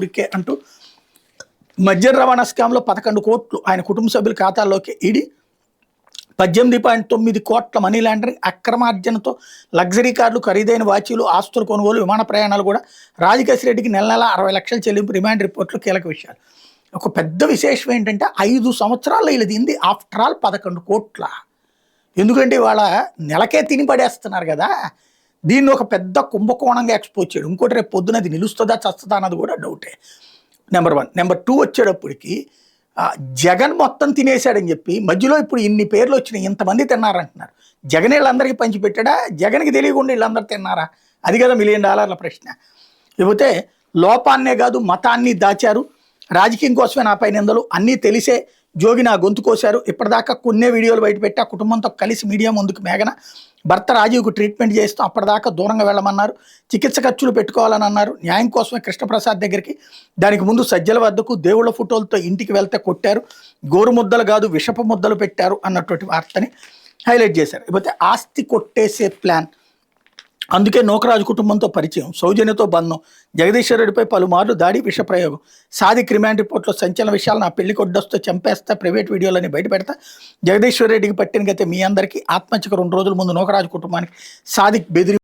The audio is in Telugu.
ఊరికే అంటూ మద్యం రవాణా స్కామ్లో 11 కోట్లు ఆయన కుటుంబ సభ్యుల ఖాతాల్లోకి ఈడీ 18.9 కోట్ల మనీ లాండరింగ్ అక్రమార్జనతో లగ్జరీ కార్లు ఖరీదైన వాచీలు ఆస్తుల కొనుగోలు విమాన ప్రయాణాలు కూడా రాజకేశ్ రెడ్డికి నెల 60 లక్షల చెల్లింపు రిమాండ్ రిపోర్ట్లు కీలక విషయాలు. ఒక పెద్ద విశేషం ఏంటంటే 5 సంవత్సరాల్లో ఇలా దీంది ఆఫ్టర్ ఆల్ 11 కోట్ల. ఎందుకంటే వాళ్ళ నెలకే తిని పడేస్తున్నారు కదా, దీన్ని ఒక పెద్ద కుంభకోణంగా ఎక్స్పోజ్ చేయడం. ఇంకోటి రేపు పొద్దున అది నిలుస్తుందా చస్తుందా అన్నది కూడా డౌటే. నెంబర్ 1. నెంబర్ 2 వచ్చేటప్పటికి జగన్ మొత్తం తినేశాడని చెప్పి మధ్యలో ఇప్పుడు ఇన్ని పేర్లు వచ్చినాయి, ఇంతమంది తిన్నారంటున్నారు. జగన్ వీళ్ళందరికీ పంచిపెట్టాడా, జగన్కి తెలియకుండా వీళ్ళందరూ తిన్నారా? అది కదా $1 మిలియన్ ప్రశ్న. లేకపోతే లోపాన్నే కాదు మతాన్ని దాచారు, రాజకీయం కోసమే నాపై నిందలు అన్నీ తెలిసే జోగి నా గొంతు కోశారు. ఇప్పటిదాకా కొన్నే వీడియోలు బయటపెట్టి ఆ కుటుంబంతో కలిసి మీడియా ముందుకు మేఘన భర్త రాజీవ్కు ట్రీట్మెంట్ చేస్తాం, అప్పటిదాకా దూరంగా వెళ్ళమన్నారు, చికిత్స ఖర్చులు పెట్టుకోవాలని అన్నారు. న్యాయం కోసమే కృష్ణప్రసాద్ దగ్గరికి, దానికి ముందు సజ్జల వద్దకు దేవుళ్ళ ఫోటోలతో ఇంటికి వెళ్తే కొట్టారు, గోరు ముద్దలు కాదు విషపు ముద్దలు పెట్టారు అన్నటువంటి వార్తని హైలైట్ చేశారు. లేకపోతే ఆస్తి కొట్టేసే ప్లాన్, అందుకే నూకరాజు కుటుంబంతో పరిచయం, సౌజన్యతో బంధం, జగదీశ్వర్ రెడ్డిపై పలుమార్లు దాడి, విషప్రయోగం, సాదిక్ రిమాండ్ రిపోర్ట్లో సంచలన విషయాలు, నా పెళ్లి కొడ్డొస్తే చంపేస్తా, ప్రైవేట్ వీడియోలని బయట పెడతా, జగదీశ్వర్ రెడ్డికి పట్టిన గతే మీ అందరికీ, ఆత్మహత్యకు 2 రోజుల ముందు నూకరాజు కుటుంబానికి సాదిక్ బెదిరి